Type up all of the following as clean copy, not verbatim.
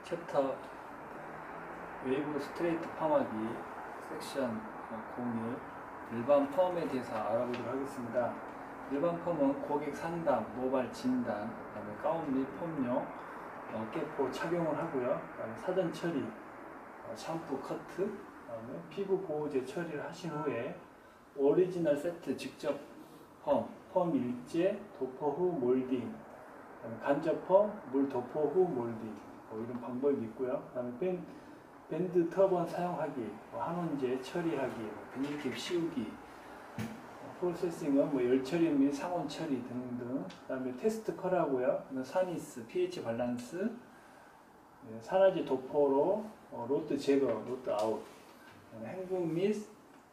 챕터 웨이브 스트레이트 펌하기 섹션 01 일반 펌에 대해서 알아보도록 하겠습니다. 일반 펌은 고객 상담, 모발 진단, 그다음에 가운 및 펌용, 어깨포 착용을 하고요. 그다음에 사전 처리, 샴푸, 커트, 그다음에 피부 보호제 처리를 하신 후에 오리지널 세트 직접 펌 일제, 도포 후 몰딩, 간접 펌, 물 도포 후 몰딩, 이런 방법이 있고요. 그다음에 밴드 터번 사용하기, 한원제 처리하기, 비닐캡 씌우기, 프로세싱은 열 처리 및 상온 처리 등등. 그다음에 테스트 컬하고요. 사니스, pH 밸런스, 산화제 도포로 로트 제거, 로트 아웃, 헹굼 및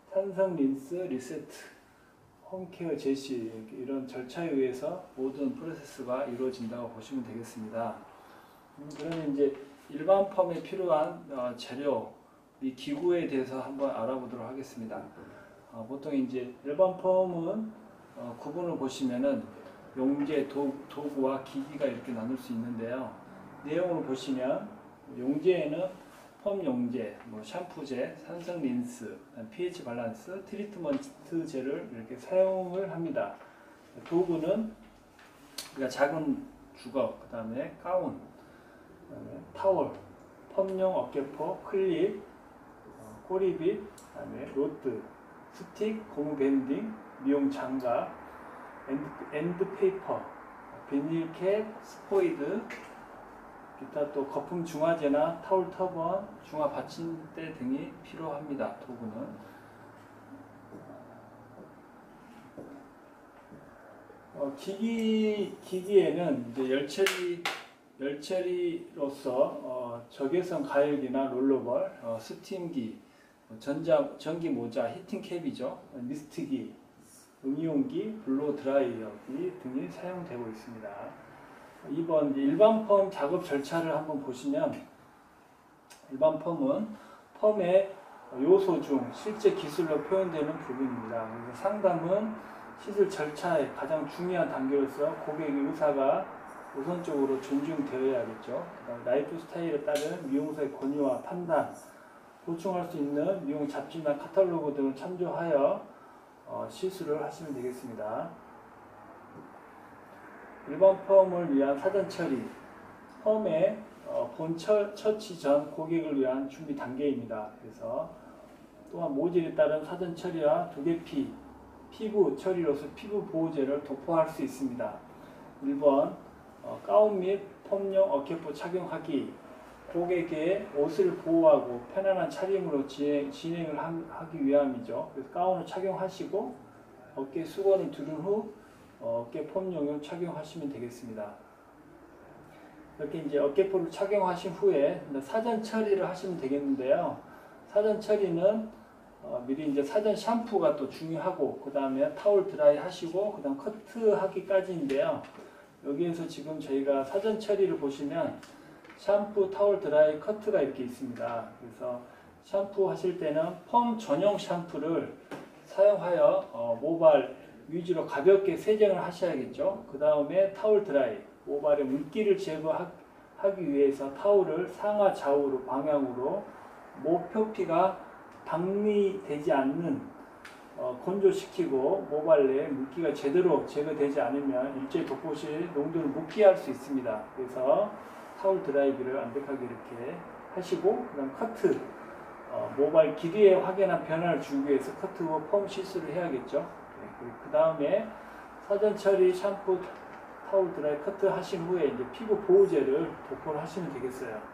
산성 린스 리세트, 홈케어 제시, 이런 절차에 의해서 모든 프로세스가 이루어진다고 보시면 되겠습니다. 그러면 이제 일반 펌에 필요한 재료 및 기구에 대해서 한번 알아보도록 하겠습니다. 보통 이제 일반 펌은 구분을 보시면은 용제, 도구와 기기가 이렇게 나눌 수 있는데요. 내용을 보시면 용제에는 펌 용제, 샴푸제, 산성 린스, pH 밸런스, 트리트먼트제를 이렇게 사용을 합니다. 도구는 그러니까 작은 주걱, 그 다음에 가운, 그다음에 타월, 펌용 어깨포, 클립, 꼬리빗, 그다음에 로트, 스틱, 고무 밴딩, 미용 장갑, 엔드 페이퍼, 비닐캡, 스포이드, 기타 또 거품 중화제나 타월 터번, 중화 받침대 등이 필요합니다. 도구는. 기기에는 이제 열처리로서 적외선 가열기나 롤러벌, 스팀기, 전기 모자, 히팅캡이죠, 미스트기, 응이온기, 블로 드라이어기 등이 사용되고 있습니다. 2번 일반 펌 작업 절차를 한번 보시면, 일반 펌은 펌의 요소 중 실제 기술로 표현되는 부분입니다. 그래서 상담은 시술 절차의 가장 중요한 단계로서 고객의 의사가 우선적으로 존중되어야겠죠. 그다음 라이프 스타일에 따른 미용사의 권유와 판단, 보충할 수 있는 미용 잡지나 카탈로그 등을 참조하여 시술을 하시면 되겠습니다. 일반 펌을 위한 사전 처리, 펌의 본 처치 전 고객을 위한 준비 단계입니다. 그래서 또한 모질에 따른 사전 처리와 두개피, 피부 처리로서 피부 보호제를 도포할 수 있습니다. 1번 가운 및 펌용 어깨포 착용하기, 고객의 옷을 보호하고 편안한 차림으로 진행을 하기 위함이죠. 그래서 가운을 착용하시고 어깨 수건을 두른 후 어깨 펌용을 착용하시면 되겠습니다. 이렇게 이제 어깨포를 착용하신 후에 사전 처리를 하시면 되겠는데요. 사전 처리는 미리 이제 사전 샴푸가 또 중요하고, 그 다음에 타월 드라이 하시고, 그 다음 커트 하기까지인데요. 여기에서 지금 저희가 사전 처리를 보시면 샴푸, 타월 드라이, 커트가 이렇게 있습니다. 그래서 샴푸 하실 때는 펌 전용 샴푸를 사용하여 모발 위주로 가볍게 세정을 하셔야겠죠. 그 다음에 타월 드라이, 모발의 물기를 제거하기 위해서 타월을 상하 좌우로 방향으로 모표피가 박리되지 않는 건조시키고 모발 내에 물기가 제대로 제거되지 않으면 일제 독보실 농도를 무피할 수 있습니다. 그래서 타월 드라이기를 완벽하게 이렇게 하시고, 그 다음 커트, 모발 길이에 확연한 변화를 주기 위해서 커트 후 펌 시술을 해야겠죠. 그 다음에 사전 처리 샴푸, 타월 드라이, 커트 하신 후에 이제 피부 보호제를 도포를 하시면 되겠어요.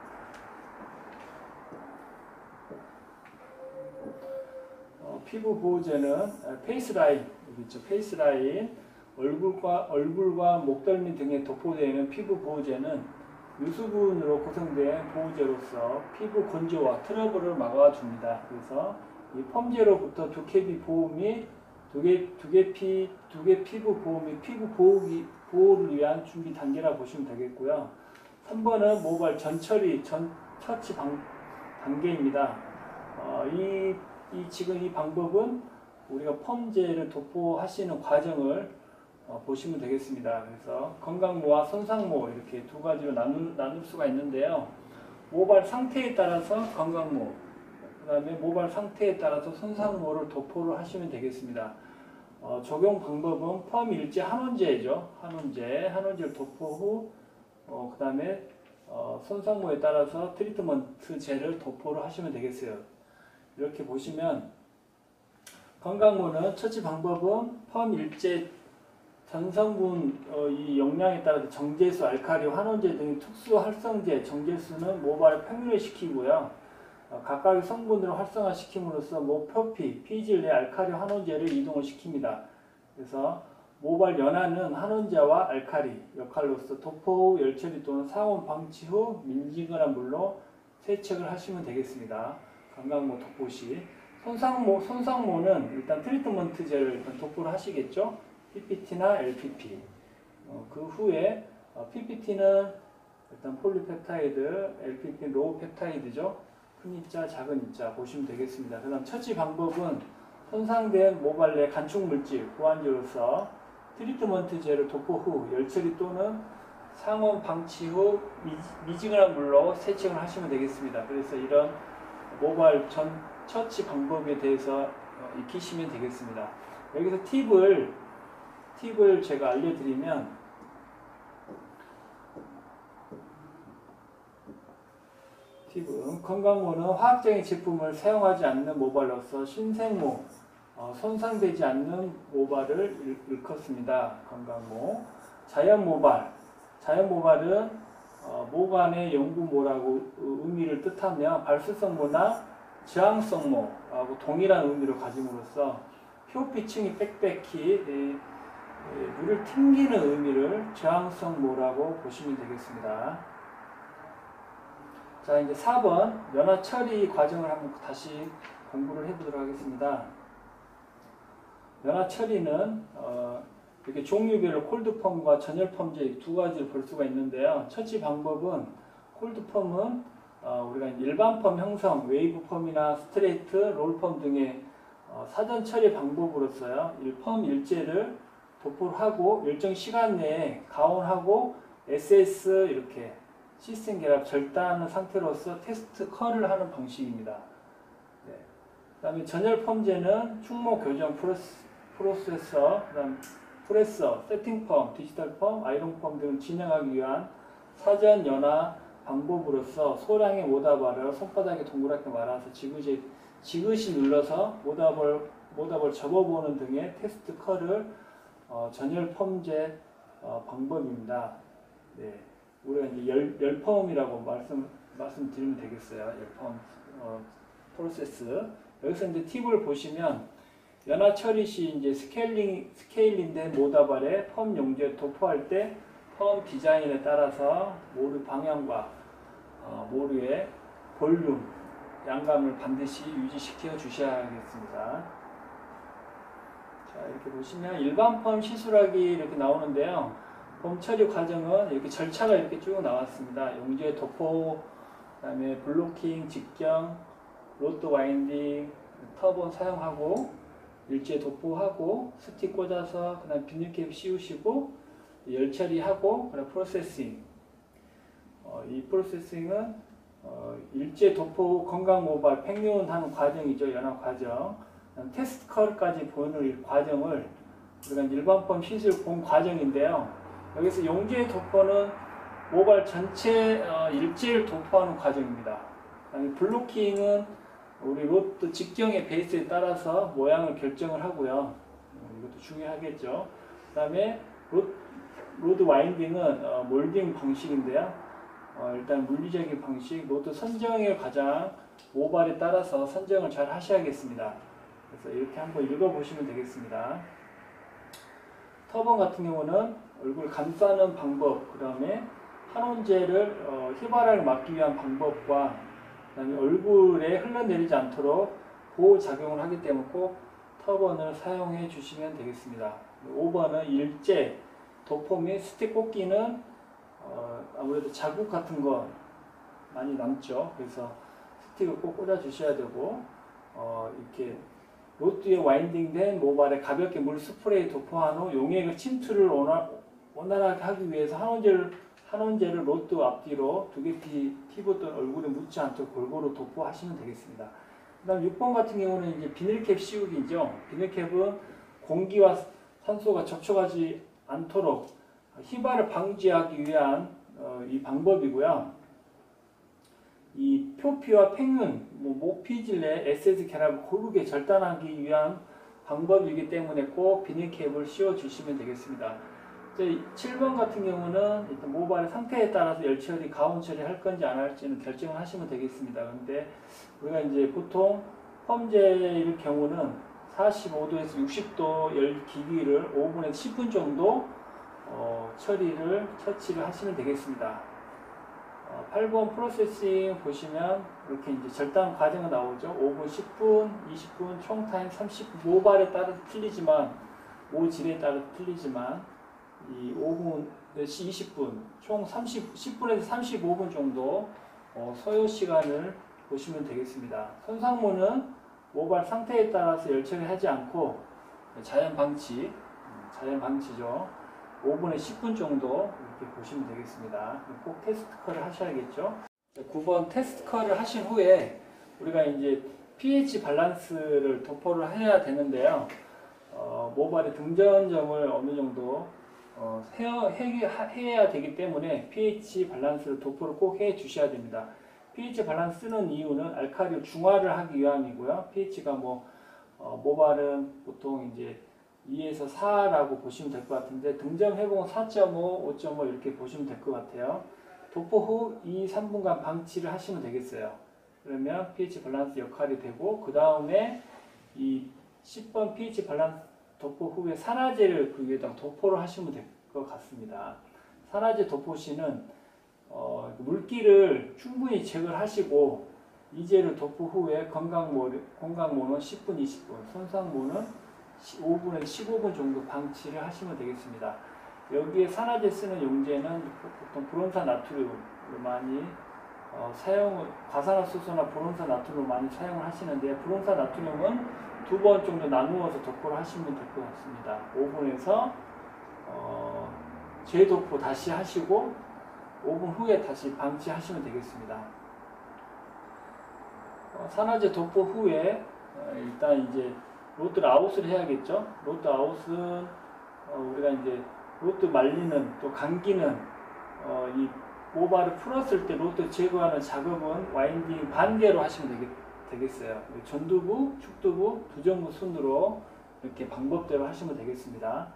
피부 보호제는 페이스라인, 여기 있죠. 페이스라인, 얼굴과 목덜미 등에 도포되는 피부 보호제는 유수분으로 구성된 보호제로서 피부 건조와 트러블을 막아줍니다. 그래서 이 펌제로부터 두께비 보호 및 두개 피부 보호 및 피부 보호를 위한 준비 단계라 보시면 되겠고요. 3번은 모발 전처리, 처치 단계입니다. 지금 이 방법은 우리가 펌제를 도포하시는 과정을 보시면 되겠습니다. 그래서 건강모와 손상모 이렇게 두 가지로 나눌 수가 있는데요. 모발 상태에 따라서 건강모, 그 다음에 모발 상태에 따라서 손상모를 도포를 하시면 되겠습니다. 적용 방법은 펌 일제 한원제죠. 한원제를 도포 후 그 다음에 손상모에 따라서 트리트먼트 젤을 도포를 하시면 되겠어요. 이렇게 보시면 건강모는 처치 방법은 펌 일제 전성분 이 용량에 따라서 정제수, 알칼리, 환원제 등의 특수 활성제, 정제수는 모발을 평류시키고요. 각각의 성분으로 활성화시킴으로써 모표피, 피질 내 알칼리 환원제를 이동을 시킵니다. 그래서 모발 연화는 환원제와 알칼리 역할로서 도포 후 열처리 또는 상온 방치 후 민지근한 물로 세척을 하시면 되겠습니다. 건강모 도포 시. 손상모는 일단 트리트먼트 젤을 일단 도포를 하시겠죠. PPT나 LPP. 그 후에 PPT는 일단 폴리펩타이드, LPP 로우 펩타이드죠. 큰 이자, 작은 이자 보시면 되겠습니다. 그 다음 처치 방법은 손상된 모발 내 간축물질, 보완제로서 트리트먼트 젤을 도포 후 열처리 또는 상온 방치 후 미지근한 물로 세척을 하시면 되겠습니다. 그래서 이런 모발 전 처치 방법에 대해서 익히시면 되겠습니다. 여기서 팁을 제가 알려드리면 팁은 건강모는 화학적인 제품을 사용하지 않는 모발로서 신생모, 손상되지 않는 모발을 일컫습니다. 건강모. 자연모발은 모관의 영구모라고 의미를 뜻하며 발수성모나 저항성모하고 동일한 의미를 가짐으로써 표피층이 빽빽히 물을 튕기는 의미를 저항성모라고 보시면 되겠습니다. 자, 이제 4번 연화 처리 과정을 한번 다시 공부를 해보도록 하겠습니다. 연화 처리는 이렇게 종류별로 콜드펌과 전열펌제 두 가지를 볼 수가 있는데요. 처치 방법은 콜드펌은 우리가 일반 펌 형성, 웨이브 펌이나 스트레이트, 롤펌 등의 사전 처리 방법으로서요. 펌 일제를 도포를 하고 일정 시간 내에 가온하고 SS 이렇게 시스템 결합 절단하는 상태로서 테스트 컬을 하는 방식입니다. 네. 그 다음에 전열 펌제는 충모 교정 프로세서, 그다음 프레서, 세팅 펌, 디지털 펌, 아이론 펌 등을 진행하기 위한 사전 연화 방법으로서 소량의 모다발을 손바닥에 동그랗게 말아서 지그시 눌러서 모다볼 접어보는 등의 테스트 컬을 전열 펌제 방법입니다. 네. 우리가 이제 열펌이라고 말씀드리면 되겠어요. 열펌 프로세스. 여기서 이제 팁을 보시면 연화 처리 시 이제 스케일링된 모다발에 펌 용지에 도포할 때 펌 디자인에 따라서 모루 방향과 모루의 볼륨, 양감을 반드시 유지시켜 주셔야겠습니다. 자, 이렇게 보시면 일반 펌 시술하기 이렇게 나오는데요. 펌 처리 과정은 이렇게 절차가 이렇게 쭉 나왔습니다. 용지에 도포, 그다음에 블로킹, 직경, 로드 와인딩, 터본 사용하고 일제 도포하고 스틱 꽂아서 그다음 비닐캡 씌우시고 열 처리하고 그다음 프로세싱. 이 프로세싱은 일제 도포 건강 모발 팽윤하는 과정이죠. 연화 과정. 테스트 컬까지 보는 이 과정을 우리가 일반 펌 시술 본 과정인데요. 여기서 용지의 도포는 모발 전체 일제를 도포하는 과정입니다. 블로킹은 우리 로드 직경의 베이스에 따라서 모양을 결정을 하고요. 이것도 중요하겠죠. 그 다음에 로드 와인딩은 몰딩 방식인데요. 일단 물리적인 방식, 로드 선정의 가장 모발에 따라서 선정을 잘 하셔야겠습니다. 그래서 이렇게 한번 읽어보시면 되겠습니다. 터번 같은 경우는 얼굴 감싸는 방법, 그 다음에 한온제를 휘발을 막기 위한 방법과 그 다음에 얼굴에 흘러내리지 않도록 보호작용을 하기 때문에 꼭 터번을 사용해 주시면 되겠습니다. 5번은 일제, 도포 및 스틱 꽂기는 아무래도 자국 같은 거 많이 남죠. 그래서 스틱을 꼭 꽂아 주셔야 되고 이렇게 로드에 와인딩된 모발에 가볍게 물 스프레이 도포한 후 용액의 침투를 원활하게 하기 위해서 한온제를 한원제를 로드 앞뒤로 2개 피부던 얼굴에 묻지 않도록 골고루 도포하시면 되겠습니다. 그 다음 6번 같은 경우는 이제 비닐캡 씌우기죠. 비닐캡은 공기와 산소가 접촉하지 않도록 휘발을 방지하기 위한 이 방법이고요. 이 표피와 팽윤, 모피질 내 SS 결합을 고르게 절단하기 위한 방법이기 때문에 꼭 비닐캡을 씌워 주시면 되겠습니다. 7번 같은 경우는 일단 모발의 상태에 따라서 열 처리, 가온 처리할 건지 안 할지는 결정을 하시면 되겠습니다. 그런데 우리가 이제 보통 펌제일 경우는 45도에서 60도 열 기기를 5분에서 10분 정도 처치를 하시면 되겠습니다. 8번 프로세싱 보시면 이렇게 이제 절단 과정이 나오죠. 5분, 10분, 20분, 총 타임 30분, 모발에 따라서 틀리지만, 모질에 따라서 틀리지만, 이 5분에서 20분, 총 10분에서 35분 정도 소요 시간을 보시면 되겠습니다. 손상모는 모발 상태에 따라서 열 처리하지 않고 자연 방치죠. 5분에 10분 정도 이렇게 보시면 되겠습니다. 꼭 테스트 컬을 하셔야겠죠. 9번 테스트 컬을 하신 후에 우리가 이제 pH 밸런스를 도포를 해야 되는데요. 모발의 등전점을 어느 정도 해야 되기 때문에 pH 밸런스를 도포를 꼭 해 주셔야 됩니다. pH 밸런스 쓰는 이유는 알칼리를 중화를 하기 위함이고요. pH가 모발은 보통 이제 2에서 4라고 보시면 될 것 같은데 등점 회복은 4.5, 5.5 이렇게 보시면 될 것 같아요. 도포 후 2, 3분간 방치를 하시면 되겠어요. 그러면 pH 밸런스 역할이 되고 그 다음에 이 10번 pH 밸런스 도포 후에 산화제를 그 위에다 도포를 하시면 될 것 같습니다. 산화제 도포 시는 물기를 충분히 제거를 하시고 이제를 도포 후에 건강모는 10분, 20분, 손상모는 5분에서 15분 정도 방치를 하시면 되겠습니다. 여기에 산화제 쓰는 용제는 보통 브론산 나트륨을 많이 과산화수소나 브론산 나트륨을 많이 사용을 하시는데 브론산 나트륨은 2번 정도 나누어서 도포를 하시면 될 것 같습니다. 5분에서 재도포 다시 하시고 5분 후에 다시 방치하시면 되겠습니다. 산화제 도포 후에 일단 이제 로드 아웃을 해야겠죠. 로드 아웃은 우리가 이제 로드 말리는 또 감기는 이 모발을 풀었을 때 로드 제거하는 작업은 와인딩 반개로 하시면 되겠어요. 전두부, 축두부, 두정부 순으로 이렇게 방법대로 하시면 되겠습니다.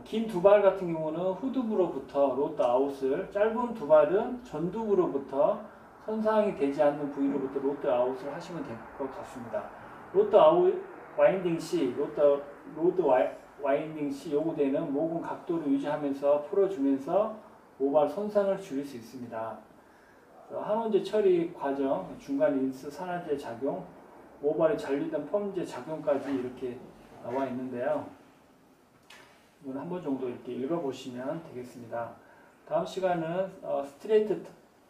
긴 두발 같은 경우는 후두부로부터 로드 아웃을, 짧은 두발은 전두부로부터 손상이 되지 않는 부위로부터 로드 아웃을 하시면 될 것 같습니다. 로드 아웃 와인딩 시, 로드 와인딩 시 요구되는 모근 각도를 유지하면서 풀어주면서 모발 손상을 줄일 수 있습니다. 한원제 처리 과정, 중간 린스, 산화제 작용, 모발에 잔류된 펌제 작용까지 이렇게 나와 있는데요. 이건 한 번 정도 이렇게 읽어보시면 되겠습니다. 다음 시간은 스트레이트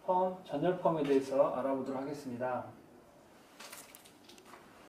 펌, 전열 펌에 대해서 알아보도록 하겠습니다.